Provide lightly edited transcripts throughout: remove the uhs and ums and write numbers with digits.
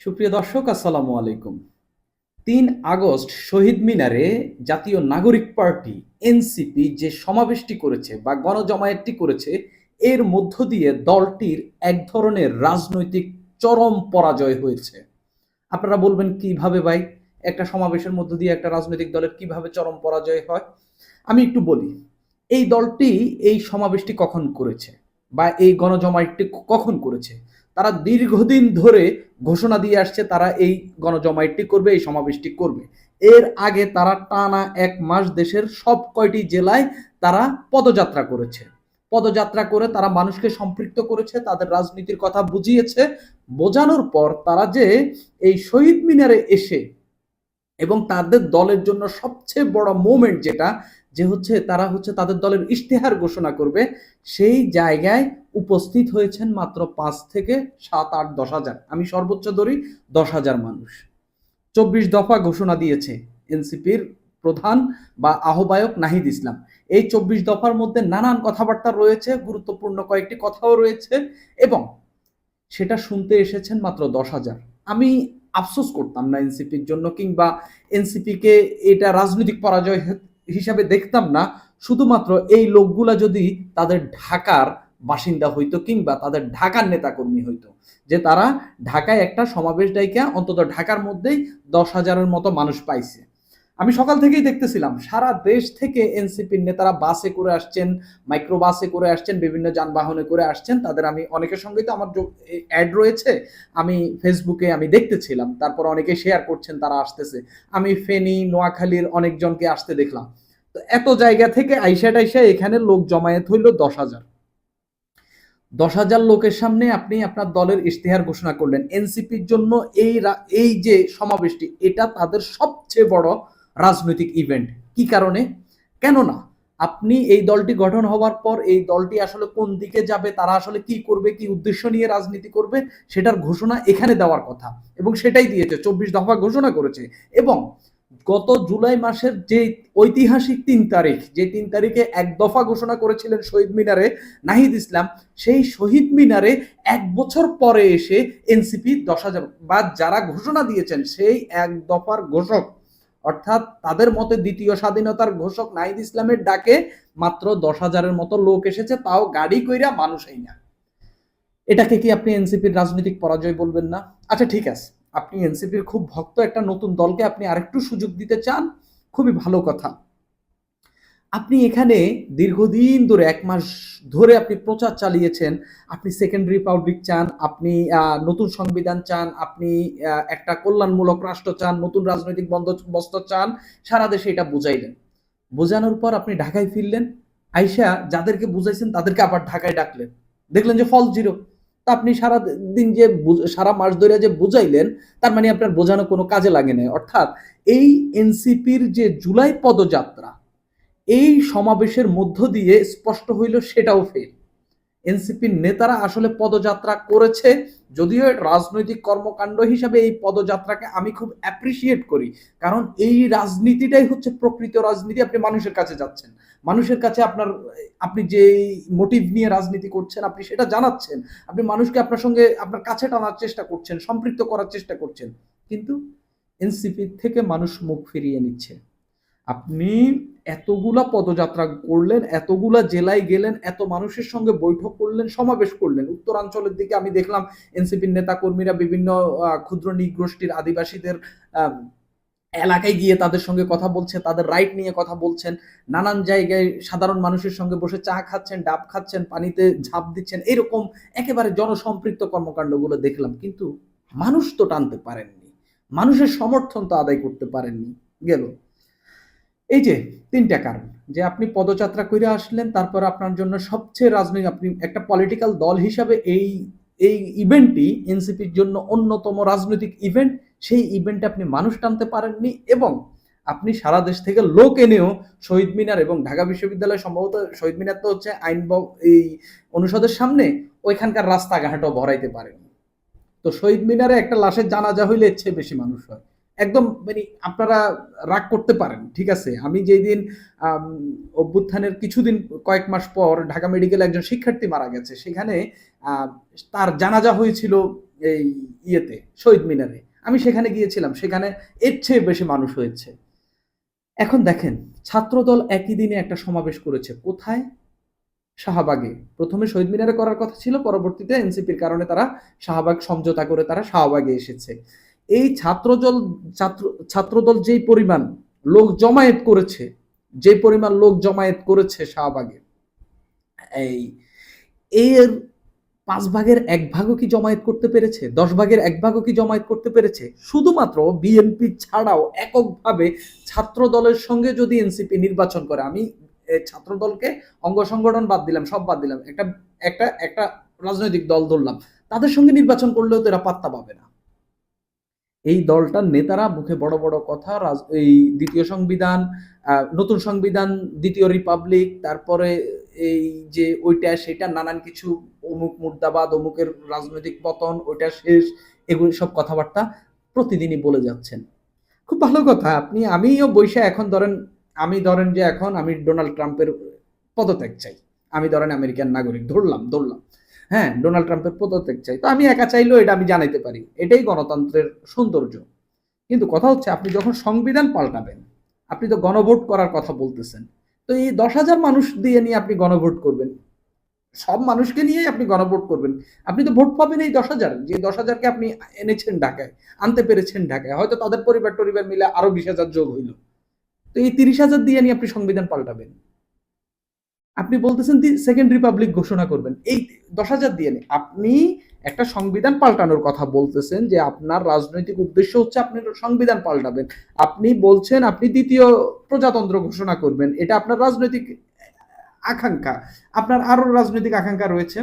সুপ্রিয় দর্শক, আসসালামু আলাইকুম। ৩ আগস্ট শহীদ মিনারে জাতীয় নাগরিক পার্টি এনসিপি যে সমাবেশটি করেছে বা গণজমায়েতটি করেছে, এর মধ্য দিয়ে দলটির এক ধরনের রাজনৈতিক চরম পরাজয় হয়েছে। আপনারা বলবেন কিভাবে ভাই? একটা সমাবেশের মধ্য দিয়ে একটা রাজনৈতিক দলের কিভাবে চরম পরাজয় হয়? আমি একটু বলি। এই দলটি এই সমাবেশটি কখন করেছে বা এই গণজমায়েতটি কখন করেছে? তারা দীর্ঘদিন ধরে ঘোষণা দিয়ে আসছে তারা এই গণজমায়েতটি করবে, এই সমাবেশটি করবে। এর আগে তারা টানা ১ মাস দেশের সব কয়টি জেলায় তারা পদযাত্রা করেছে। পদযাত্রা করে তারা মানুষকে সম্পৃক্ত করেছে, তাদের রাজনীতির কথা বুঝিয়েছে। বোঝানোর পর তারা যে এই শহীদ মিনারে এসে এবং তাদের দলের জন্য সবচেয়ে বড় মোমেন্ট যেটা যে হচ্ছে তারা হচ্ছে তাদের দলের ইশতেহার ঘোষণা করবে, সেই জায়গায় উপস্থিত হয়েছেন মাত্র ৫ থেকে ৭, ৮, ১০,০০০। আমি সর্বোচ্চ ধরি ১০,০০০ মানুষ। ২৪ দফা ঘোষণা দিয়েছে এনসিপির প্রধান বা আহ্বায়ক নাহিদ ইসলাম। এই ২৪ দফার মধ্যে নানান কথাবার্তা রয়েছে, গুরুত্বপূর্ণ কয়েকটি কথাও রয়েছে এবং সেটা শুনতে এসেছেন মাত্র ১০,০০০। আমি আফসোস করতাম না এনসিপির জন্য, কিংবা এনসিপিকে এটা রাজনৈতিক পরাজয় হিসাবে দেখতাম না, শুধুমাত্র এই লোকগুলা যদি তাদের ঢাকার বাসিন্দা হইতো কিংবা তাদের ঢাকার নেতাকর্মী হইতো, যে তারা ঢাকায় একটা সমাবেশ ডাইকা অন্তত ঢাকার মধ্যেই ১০,০০০-এর মতো মানুষ পাইছে। আমি সকাল থেকেই দেখতেছিলাম সারা দেশ থেকে এনসিপির নেতারা বাসে করে আসছেন, মাইক্রো বাসে করে আসছেন, বিভিন্ন যানবাহনে করে আসছেন। তাদের আমি অনেকের সঙ্গেই তো আমার অ্যাড রয়েছে, আমি ফেসবুকে আমি দেখতেছিলাম, তারপর অনেকে শেয়ার করছেন তারা আসতেছে। আমি ফেনী, নোয়াখালীর অনেকজনকে আসতে দেখলাম। তো এত জায়গা থেকে আইসা টাইসা এখানে লোক জমায়েত হইল ১০,০০০। ১০,০০০ লোকের সামনে আপনি আপনার দলের ইশতেহার ঘোষণা করলেন। এনসিপির জন্য এই যে সমাবেশটি, এটা তাদের সবচেয়ে বড় রাজনৈতিক ইভেন্ট। কি কারণে? কেননা আপনি এই দলটি গঠন হওয়ার পর এই দলটি আসলে কোন দিকে যাবে, তারা আসলে কি করবে, কি উদ্দেশ্য নিয়ে রাজনীতি করবে, সেটার ঘোষণা এখানে দেওয়ার কথা এবং সেটাই দিয়েছে। ২৪ দফা ঘোষণা করেছে এবং গত জুলাই মাসের যে ঐতিহাসিক ৩ তারিখ, যে ৩ তারিখে এক দফা ঘোষণা করেছিলেন শহীদ মিনারে নাহিদ ইসলাম, সেই শহীদ মিনারে ১ বছর পরে এসে এনসিপি ১০,০০০ বা যারা ঘোষণা দিয়েছেন সেই এক দফার ঘোষক, অর্থাৎ তাদের মতে দ্বিতীয় স্বাধীনতার ঘোষক নাহিদ ইসলামের ডাকে মাত্র ১০,০০০-এর মতো লোক এসেছে, তাও গাড়ি কইরা, মানুষই না। এটাকে কি আপনি এনসিপির রাজনৈতিক পরাজয় বলবেন না? আচ্ছা ঠিক আছে, আপনি এনসিপির খুব ভক্ত একটা নতুন দলকে আপনি আরেকটু সুযোগ দিতে চান, খুবই ভালো কথা। আপনি এখানে দীর্ঘদিন ধরে ১ মাস ধরে আপনি প্রচার চালিয়েছেন। আপনি সেকেন্ড রিপাবলিক চান, আপনি নতুন সংবিধান চান, আপনি একটা কল্যাণমূলক রাষ্ট্র চান, নতুন রাজনৈতিক বন্দোবস্ত চান। সারা দেশে এটা বুঝাইলেন। বোঝানোর পর আপনি ঢাকায় ফিরলেন। আইসা যাদেরকে বুঝাইছেন তাদেরকে আবার ঢাকায় ডাকলেন। দেখলেন যে ফল 0। তা আপনি সারা দিন যে সারা মাস ধরে যে বুঝাইলেন, তার মানে আপনার বোঝানো কোনো কাজে লাগে নাই। অর্থাৎ এই এনসিপির যে জুলাই পদযাত্রা, এই সমাবেশের মধ্য দিয়ে স্পষ্ট হইল সেটাও ফেল। এনসিপির নেতারা আসলে পদযাত্রা করেছে, যদিও রাজনৈতিক কর্মকাণ্ড হিসাবে এই পদযাত্রাকে আমি খুব অ্যাপ্রিসিয়েট করি, কারণ এই রাজনীতিটাই হচ্ছে প্রকৃত রাজনীতি। আপনি মানুষের কাছে যাচ্ছেন, মানুষের কাছে আপনি যে মোটিভ নিয়ে রাজনীতি করছেন আপনি সেটা জানাচ্ছেন, আপনি মানুষকে আপনার সঙ্গে আপনার কাছে টানার চেষ্টা করছেন, সম্পৃক্ত করার চেষ্টা করছেন। কিন্তু এনসিপি থেকে মানুষ মুখ ফিরিয়ে নিচ্ছে। আপনি এতগুলা পদযাত্রা করলেন, এতগুলা জেলায় গেলেন, এত মানুষের সঙ্গে বৈঠক করলেন, সমাবেশ করলেন। উত্তরাঞ্চলের দিকে আমি দেখলাম এনসিপির নেতা কর্মীরা বিভিন্ন ক্ষুদ্র নৃগোষ্ঠীর আদিবাসীদের এলাকায় গিয়ে তাদের সঙ্গে কথা বলছে, তাদের রাইট নিয়ে কথা বলছেন। নানান জায়গায় সাধারণ মানুষের সঙ্গে বসে চা খাচ্ছেন, ডাব খাচ্ছেন, পানিতে ঝাঁপ দিচ্ছেন। এরকম একেবারে জনসম্পৃক্ত কর্মকাণ্ডগুলো দেখলাম। কিন্তু মানুষ তো টানতে পারেননি, মানুষের সমর্থন তো আদায় করতে পারেননি। গেল এই যে ৩টা কারণ, যে আপনি পদযাত্রা করে আসলেন, তারপর আপনার জন্য সবচেয়ে রাজনৈতিক, আপনি একটা পলিটিক্যাল দল হিসাবে এই এই ইভেন্টটি এনসিপির জন্য অন্যতম রাজনৈতিক ইভেন্ট, সেই ইভেন্টে আপনি মানুষ টানতে পারেননি এবং আপনি সারা দেশ থেকে লোক এনেও শহীদ মিনার এবং ঢাকা বিশ্ববিদ্যালয়, সম্ভবত শহীদ মিনার তো হচ্ছে এই অনুষদের সামনে, ওইখানকার রাস্তাঘাটও ভরাইতে পারেননি। তো শহীদ মিনারে একটা লাশের জানাজা হইলে এর চেয়ে বেশি মানুষ হয়। একদম মানে আপনারা রাগ করতে পারেন, ঠিক আছে। আমি যেই দিন অভ্যুত্থানের কিছুদিন কয়েক মাস পর ঢাকা মেডিকেলে একজন শিক্ষার্থী মারা গেছে, সেখানে তার জানাজা হয়েছিল এই ইয়েতে শহীদ মিনারে, আমি সেখানে গিয়েছিলাম, সেখানে এর চেয়ে বেশি মানুষ হয়েছে। এখন দেখেন, ছাত্রদল একই দিনে একটা সমাবেশ করেছে কোথায়? শাহবাগে। প্রথমে শহীদ মিনারে করার কথা ছিল, পরবর্তীতে এনসিপির কারণে তারা শাহবাগ সমঝোতা করে তারা শাহবাগে এসেছে। এই ছাত্রদল যেই পরিমাণ লোক জমায়েত করেছে, যে পরিমাণ লোক জমায়েত করেছে শাহবাগে, এই এর ৫ ভাগের ১ ভাগও কি জমায়েত করতে পেরেছে? ১০ ভাগের ১ ভাগও কি জমায়েত করতে পেরেছে? শুধুমাত্র বিএনপি ছাড়াও এককভাবে ছাত্র দলের সঙ্গে যদি এনসিপি নির্বাচন করে, আমি ছাত্র দলকে অঙ্গ সংগঠন বাদ দিলাম, সব বাদ দিলাম, একটা একটা একটা রাজনৈতিক দল ধরলাম, তাদের সঙ্গে নির্বাচন করলেও তো এরা পাত্তা পাবে না। এই দলটার নেতারা মুখে বড় বড় কথা, এই দ্বিতীয় সংবিধান, নতুন সংবিধান, দ্বিতীয় রিপাবলিক, তারপরে এই যে ওইটা সেটা নানান কিছু, অমুক মুর্দাবাদ, অমুকের রাজনৈতিক পতন, ওইটা শেষ, এগুলো সব কথাবার্তা প্রতিদিনই বলে যাচ্ছেন। খুব ভালো কথা। আমিও বৈশা এখন ধরেন যে এখন আমি ডোনাল্ড ট্রাম্পের পদত্যাগ চাই, আমি ধরেন আমেরিকান নাগরিক ধরলাম, হ্যাঁ, ডোনাল্ড ট্রাম্পের পদত্যাগ চাই, তো আমি একা চাইলেও এটা আমি জানাইতে পারি, এটাই গণতন্ত্রের সৌন্দর্য। কিন্তু কথা হচ্ছে, আপনি যখন সংবিধান পাল্টাবেন, আপনি তো গণভোট করার কথা বলতেছেন, তো এই ১০,০০০ মানুষ দিয়ে নিয়ে আপনি গণভোট করবেন, সব মানুষকে নিয়েই আপনি গণভোট করবেন, আপনি তো ভোট পাবেন এই ১০,০০০, যে ১০,০০০কে আপনি এনেছেন ঢাকায়, আনতে পেরেছেন ঢাকায়, হয়তো তাদের পরিবার মিলে আরো ২০,০০০ যোগ হইল, তো এই ৩০,০০০ দিয়ে নিয়ে আপনি সংবিধান পাল্টাবেন, আপনি বলতেছেন সেকেন্ড রিপাবলিক ঘোষণা করবেন এই ১০,০০০ দিয়ে নেই। আপনি একটা সংবিধান পাল্টানোর কথা বলতেছেন, যে আপনার রাজনৈতিক উদ্দেশ্য হচ্ছে আপনি সংবিধান পাল্টাবেন, আপনি বলছেন আপনি দ্বিতীয় প্রজাতন্ত্র ঘোষণা করবেন, এটা আপনার রাজনৈতিক আকাঙ্ক্ষা। আপনার আরো রাজনৈতিক আকাঙ্ক্ষা রয়েছে,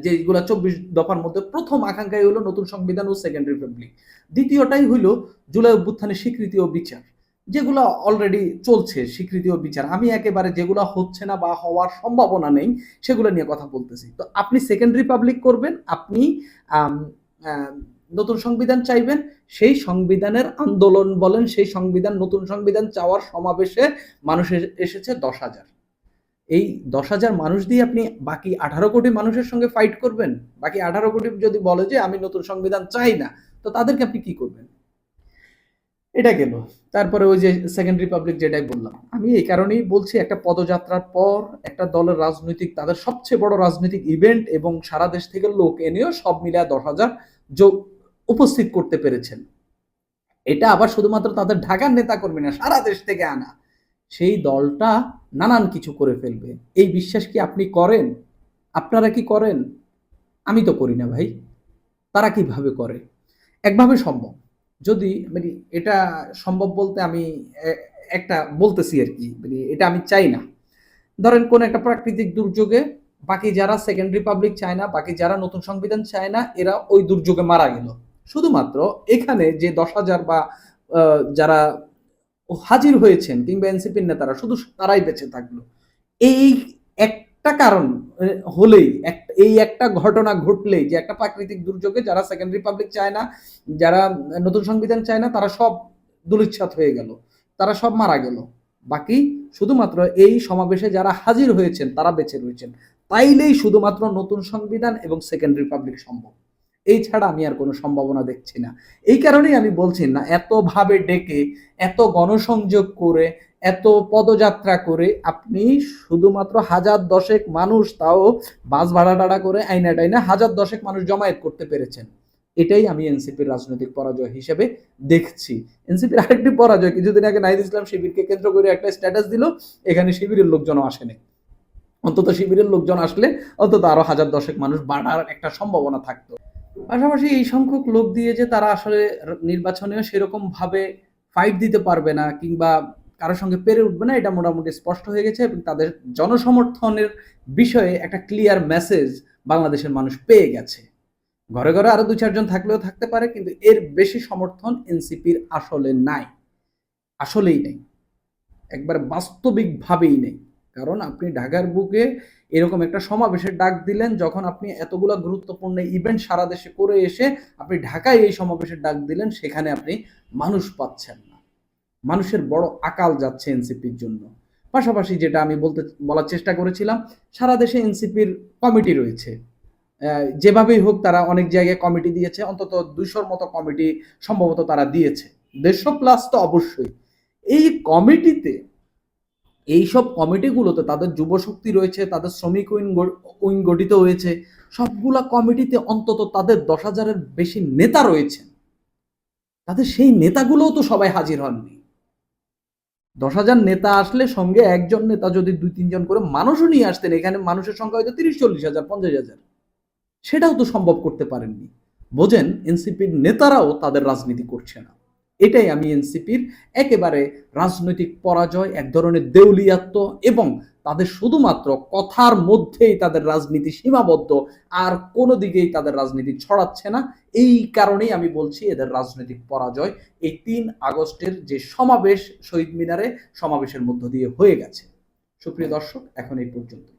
যেগুলো ২৪ দফার মধ্যে প্রথম আকাঙ্ক্ষাই হলো নতুন সংবিধান ও সেকেন্ড রিপাবলিক, দ্বিতীয়টাই হইলো জুলাই অভ্যুত্থানের স্বীকৃতি ও বিচার, যেগুলো অলরেডি চলছে, স্বীকৃতি ও বিচার। আমি একেবারে যেগুলো হচ্ছে না বা হওয়ার সম্ভাবনা নেই সেগুলো নিয়ে কথা বলতেছি। তো আপনি সেকেন্ড রিপাবলিক করবেন, আপনি নতুন সংবিধান চাইবেন, সেই সংবিধানের আন্দোলন বলেন, সেই সংবিধান, নতুন সংবিধান চাওয়ার সমাবেশে মানুষ এসেছে ১০,০০০। এই ১০,০০০ মানুষ দিয়ে আপনি বাকি ১৮ কোটি মানুষের সঙ্গে ফাইট করবেন? বাকি ১৮ কোটি যদি বলে যে আমি নতুন সংবিধান চাই না, তো তাদেরকে আপনি কি করবেন? এটা গেল। তারপরে ওই যে সেকেন্ড রিপাবলিক যেটাই বললাম, আমি এই কারণেই বলছি, একটা পদযাত্রার পর একটা দলের রাজনৈতিক, তাদের সবচেয়ে বড় রাজনৈতিক ইভেন্ট, এবং সারা দেশ থেকে লোক এনেও সব মিলিয়ে ১০,০০০ যোগ উপস্থিত করতে পেরেছেন। এটা আবার শুধুমাত্র তাদের ঢাকার নেতাকর্মী না, সারা দেশ থেকে আনা। সেই দলটা নানান কিছু করে ফেলবে, এই বিশ্বাস কি আপনি করেন? আপনারা কি করেন? আমি তো করি না ভাই। তারা কিভাবে করে? একভাবে সম্ভব। যদি মানে এটা সম্ভব বলতে আমি একটা বলতেছি আরকি। মানে এটা আমি চাই না। ধরেন কোন একটা প্রাকৃতিক দুর্যোগে বাকি যারা সেকেন্ড রিপাবলিক চায় না, বাকি যারা নতুন সংবিধান চায় না, এরা ওই দুর্যোগে মারা গেল। শুধুমাত্র এখানে যে ১০,০০০ বা যারা হাজির হয়েছেন, কিংবা এনসিপির নেতারা, শুধু তারাই বেঁচে থাকলো। এই একটা কারণ হলেই, এই একটা ঘটনা ঘটলেই, যে একটা প্রাকৃতিক দুর্যোগে যারা সেকেন্ড রিপাবলিক চায় না, যারা নতুন সংবিধান চায় না, তারা সব ধূলিসাৎ হয়ে গেল, তারা সব মারা গেল। বাকি শুধুমাত্র এই সমাবেশে যারা হাজির হয়েছেন তারা বেঁচে রয়েছেন। তাইলেই শুধুমাত্র নতুন সংবিধান এবং সেকেন্ড রিপাবলিক সম্ভব। এই ছাড়া আমি আর কোনো সম্ভাবনা দেখছি না। এই কারণেই আমি বলছি না, এত ভাবে ডেকে, এত গণসংযোগ করে, এত পদযাত্রা করে আপনি শুধুমাত্র ১০০০ মানুষ, তাও বাস ভাড়া টাড়া করে আইনা টাইনা ১০০০ মানুষ জমায়েত করতে পেরেছেন। এটাই আমি এনসিপির রাজনৈতিক পরাজয় হিসেবে দেখছি। এনসিপির আরেকটি পরাজয়, কিছুদিন আগে নাহিদ ইসলাম শিবিরকে কেন্দ্র করে একটা স্ট্যাটাস দিল, এখানে শিবিরের লোকজনও আসেনি। অন্তত শিবিরের লোকজন আসলে অন্তত আরো ১০০০ মানুষ বাড়ার একটা সম্ভাবনা থাকতো। পাশাপাশি এই সংখ্যক লোক দিয়ে যে তারা আসলে নির্বাচনেও সেরকম ভাবে ফাইট দিতে পারবে না, কিংবা কারোর সঙ্গে পেরে উঠবে না, এটা মোটামুটি স্পষ্ট হয়ে গেছে, এবং তাদের জনসমর্থনের বিষয়ে একটা ক্লিয়ার মেসেজ বাংলাদেশের মানুষ পেয়ে গেছে। ঘরে ঘরে আরো ২-৪ জন থাকলেও থাকতে পারে, কিন্তু এর বেশি সমর্থন এনসিপির আসলে নাই, আসলেই নেই, একবার বাস্তবিকভাবেই নেই। কারণ আপনি ঢাকার বুকে এরকম একটা সমাবেশের ডাক দিলেন, যখন আপনি এতগুলা গুরুত্বপূর্ণ ইভেন্ট সারা দেশে করে এসে আপনি ঢাকায় এই সমাবেশের ডাক দিলেন, সেখানে আপনি মানুষ পাচ্ছেন না। মানুষের বড় আকাল যাচ্ছে এনসিপির জন্য। পাশাপাশি যেটা আমি বলার চেষ্টা করেছিলাম, সারা দেশে এনসিপির কমিটি রয়েছে, যেভাবেই হোক তারা অনেক জায়গায় কমিটি দিয়েছে, অন্তত 200-র মতো কমিটি সম্ভবত তারা দিয়েছে, 150+ তো অবশ্যই। এই কমিটিতে, এইসব কমিটিগুলোতে তাদের যুবশক্তি রয়েছে, তাদের শ্রমিক উইং গঠিত হয়েছে, সবগুলা কমিটিতে অন্তত তাদের 10,000-এর বেশি নেতা রয়েছে। তাদের সেই নেতাগুলোও তো সবাই হাজির হননি। 10,000 নেতা আসলে সঙ্গে একজন নেতা যদি 2-3 জন করে মানুষও নিয়ে আসতেন, এখানে মানুষের সংখ্যা হয়তো 30-40 হাজার, 50,000, সেটাও তো সম্ভব করতে পারেননি। বোঝেন, এনসিপির নেতারাও তাদের রাজনীতি করছে না। এটাই আমি এনসিপির একেবারে রাজনৈতিক পরাজয়, এক ধরনের দেউলিয়াত্ব, এবং তাদের শুধুমাত্র কথার মধ্যেই তাদের রাজনীতি সীমাবদ্ধ, আর কোনো দিকেই তাদের রাজনীতি ছড়াচ্ছে না। এই কারণেই আমি বলছি এদের রাজনৈতিক পরাজয় এই 3 আগস্টের যে সমাবেশ শহীদ মিনারে, সমাবেশের মধ্য দিয়ে হয়ে গেছে। সুপ্রিয় দর্শক, এখন এই পর্যন্ত।